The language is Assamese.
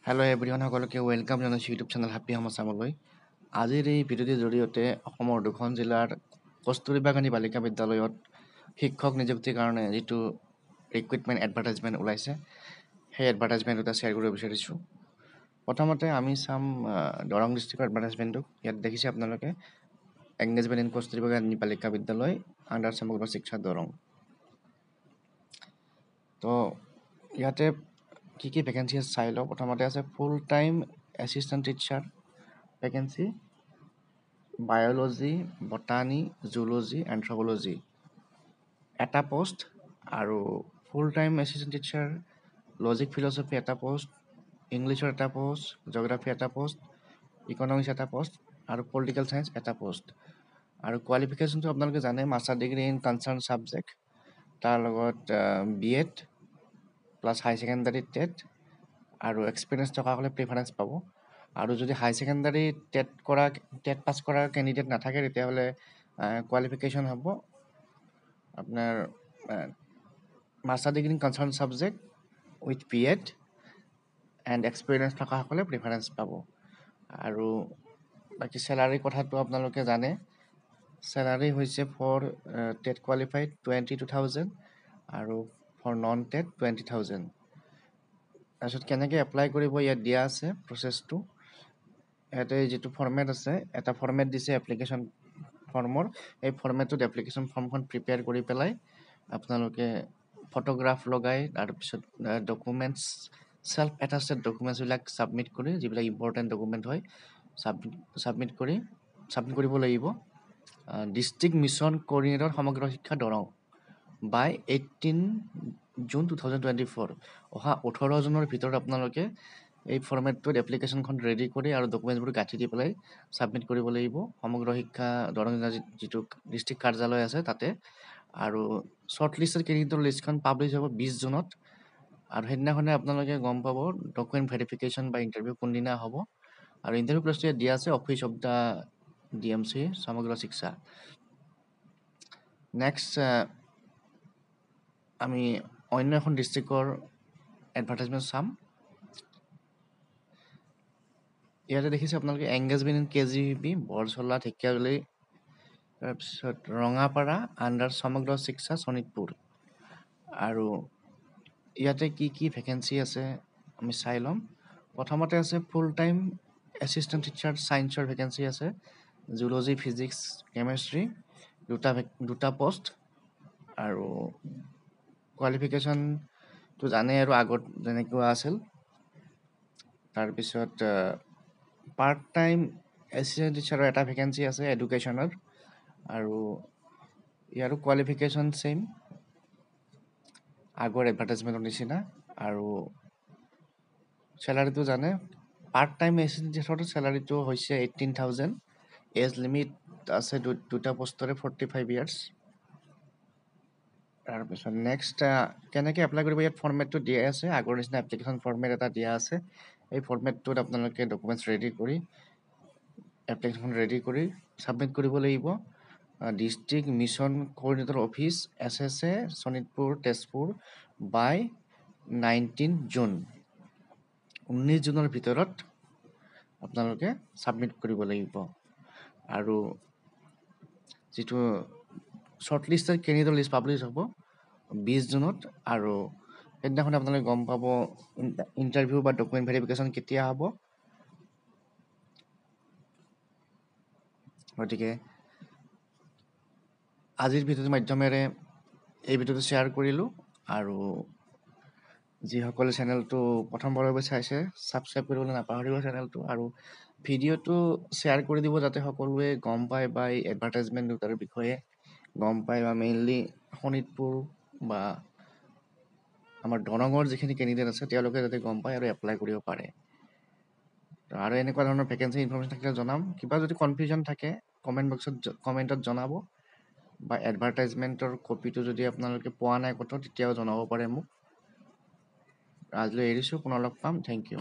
হেল্ল' এভৰিৱান সকলোকে ৱেলকাম জনাইছোঁ ইউটিউব চেনেল হাপি হোম আছামলৈ। আজিৰ এই ভিডিঅ'টিৰ জৰিয়তে অসমৰ 2খন জিলাৰ কস্তুৰবা গান্ধী বালিকা বিদ্যালয়ত শিক্ষক নিযুক্তিৰ কাৰণে যিটো ৰিক্ৰুইটমেণ্ট এডভাৰটাইজমেণ্ট ওলাইছে সেই এডভাৰটাইজমেণ্ট এটা শ্বেয়াৰ কৰিব বিচাৰিছোঁ। প্ৰথমতে আমি চাম দৰং ডিষ্ট্ৰিক্টৰ এডভাৰটাইজমেণ্টটো। ইয়াত দেখিছে আপোনালোকে এংগেজমেণ্ট ইন কস্তুৰবা গান্ধী বালিকা বিদ্যালয় আণ্ডাৰ সমগ্ৰ শিক্ষা দৰং। তো ইয়াতে কি ভেকেঞ্চি আছে চাই লওঁ। প্ৰথমতে আছে full time assistant teacher vacancy, biology, botany, zoology, anthropology এটা পোষ্ট, আৰু full time assistant teacher logic philosophy এটা পোষ্ট, ইংলিছৰ এটা পোষ্ট, জিঅ'গ্ৰাফি এটা পোষ্ট, ইকনমিক্স এটা পোষ্ট আৰু পলিটিকেল চায়েন্স এটা পোষ্ট। আৰু কোৱালিফিকেশ্যনটো আপোনালোকে জানে, master degree in concern subject, তাৰ লগত BEd প্লাছ হাই ছেকেণ্ডাৰী টেট আৰু এক্সপিৰিয়েঞ্চ থকা হ'লে প্ৰিফাৰেঞ্চ পাব। আৰু যদি হাই ছেকেণ্ডাৰী টেট পাছ কৰা কেণ্ডিডেট নাথাকে তেতিয়াহ'লে কোৱালিফিকেশ্যন হ'ব আপোনাৰ master degree in concern subject with BEd and experience থকাসকলে প্ৰিফাৰেঞ্চ পাব। আৰু বাকী চেলাৰীৰ কথাটো আপোনালোকে জানে, চেলাৰী হৈছে ফৰ টেট কোৱালিফাইড 22,000 আৰু ফৰ নন টেট 20,000। তাৰপিছত কেনেকৈ এপ্লাই কৰিব ইয়াত দিয়া আছে প্ৰচেছটো। ইয়াতে যিটো ফৰ্মেট আছে, এটা ফৰ্মেট দিছে এপ্লিকেশ্যন ফৰ্মৰ। এই ফৰ্মেটটোত এপ্লিকেশ্যন ফৰ্মখন প্ৰিপেয়াৰ কৰি পেলাই আপোনালোকে ফটোগ্ৰাফ লগাই তাৰপিছত ডকুমেণ্টছ, চেল্ফ এটাষ্টেড ডকুমেণ্টছবিলাক ছাবমিট কৰি, যিবিলাক ইম্পৰ্টেণ্ট ডকুমেণ্ট হয় ছাবমিট কৰিব লাগিব। ডিষ্ট্ৰিক্ট মিছন কোঅৰ্ডিনেটৰ সমগ্ৰ শিক্ষা দৰং বাই 18 জুন 2024। অহা 18 জুনৰ ভিতৰত আপোনালোকে এই ফৰ্মেটটোত এপ্লিকেশ্যনখন ৰেডি কৰি আৰু ডকুমেণ্টছবোৰ গাঁঠি দি পেলাই ছাবমিট কৰিব লাগিব সমগ্ৰ শিক্ষা দৰং জিলাৰ যিটো ডিষ্ট্ৰিক্ট কাৰ্যালয় আছে তাতে। আৰু শ্বৰ্ট লিষ্টেড কেণ্ডিডেটৰ লিষ্টখন পাব্লিছ হ'ব 20 জুনত। আৰু সেইদিনাখনে আপোনালোকে গম পাব ডকুমেণ্ট ভেৰিফিকেশ্যন বা ইণ্টাৰভিউ কোনদিনা হ'ব। আৰু ইণ্টাৰভিউ প্লেচটো ইয়াত দিয়া আছে, অফিচ অফ দ্য DMC সমগ্ৰ শিক্ষা। নেক্সট আমি অন্য এখন ডিষ্ট্ৰিক্টৰ এডভাৰটাইজমেণ্ট চাম। ইয়াতে দেখিছে আপোনালোকে engagement in KGVP Borsola, Dhekiajuli, তাৰপিছত ৰঙাপাৰা আণ্ডাৰ সমগ্ৰ শিক্ষা শোণিতপুৰ। আৰু ইয়াতে কি ভেকেঞ্চি আছে আমি চাই ল'ম। প্ৰথমতে আছে ফুল টাইম এছিষ্টেণ্ট টিচাৰ ছায়েন্সৰ ভেকেঞ্চি আছে, জুলজি, ফিজিক্স, কেমেষ্ট্ৰি দুটা পোষ্ট। আৰু কোৱালিফিকেশ্যনটো জানে আৰু আগত যেনেকুৱা আছিল। তাৰপিছত পাৰ্ট টাইম এছিষ্টেণ্ট টিচাৰৰ এটা ভেকেঞ্চি আছে এডুকেশ্যনৰ, আৰু ইয়াৰো কোৱালিফিকেশ্যন ছেইম আগৰ এডভাৰটাইজমেণ্টৰ নিচিনা। আৰু চেলাৰীটো জানে, পাৰ্ট টাইম এছিষ্টেণ্ট টিচাৰৰ চেলাৰীটো হৈছে 18,000। এজ লিমিট আছে দুটা পোষ্টৰে 45 ইয়াৰ্ছ। তাৰপিছত নেক্সট কেনেকৈ এপ্লাই কৰিব, ইয়াত ফৰ্মেটটো দিয়া আছে, আগৰ নিচিনা এপ্লিকেশ্যন ফৰ্মেট এটা দিয়া আছে। এই ফৰ্মেটটোত আপোনালোকে ডকুমেণ্টছ ৰেডি কৰি এপ্লিকেশ্যন ৰেডি কৰি ছাবমিট কৰিব লাগিব district mission coordinator office SSA Sonitpur Tezpur by 19 June. 19 জুনৰ ভিতৰত আপোনালোকে ছাবমিট কৰিব লাগিব। আৰু যিটো শ্বৰ্ট লিষ্টেড কেণ্ডিডেটৰ লিষ্ট পাব্লিছ হ'ব 20 জুনত। আৰু সেইদিনাখন আপোনালোকে গম পাব ইণ্টাৰভিউ বা ডকুমেণ্ট ভেৰিফিকেশ্যন কেতিয়া হ'ব। গতিকে আজিৰ ভিডিঅ'টোৰ মাধ্যমেৰে এই ভিডিঅ'টো শ্বেয়াৰ কৰিলোঁ। আৰু যিসকলে চেনেলটো প্ৰথমবাৰৰ বাবে চাইছে ছাবস্ক্ৰাইব কৰিবলৈ নাপাহৰিব চেনেলটো, আৰু ভিডিঅ'টো শ্বেয়াৰ কৰি দিব যাতে সকলোৱে গম পায় বা এই এডভাৰটাইজমেণ্ট দুটাৰ বিষয়ে গম পায়, বা মেইনলি শোণিতপুৰ বা আমাৰ দৰঙৰ যিখিনি কেণ্ডিডেট আছে তেওঁলোকে যাতে গম পায় আৰু এপ্লাই কৰিব পাৰে। আৰু এনেকুৱা ধৰণৰ ভেকেঞ্চি ইনফৰ্মেশ্যন থাকিলে জনাম। কিবা যদি কনফিউজন থাকে কমেণ্টত জনাব, বা এডভাৰটাইজমেণ্টৰ কপিটো যদি আপোনালোকে পোৱা নাই ক'তো তেতিয়াও জনাব পাৰে মোক। আজিলৈ এৰিছোঁ, পুনৰ লগ পাম। Thank U.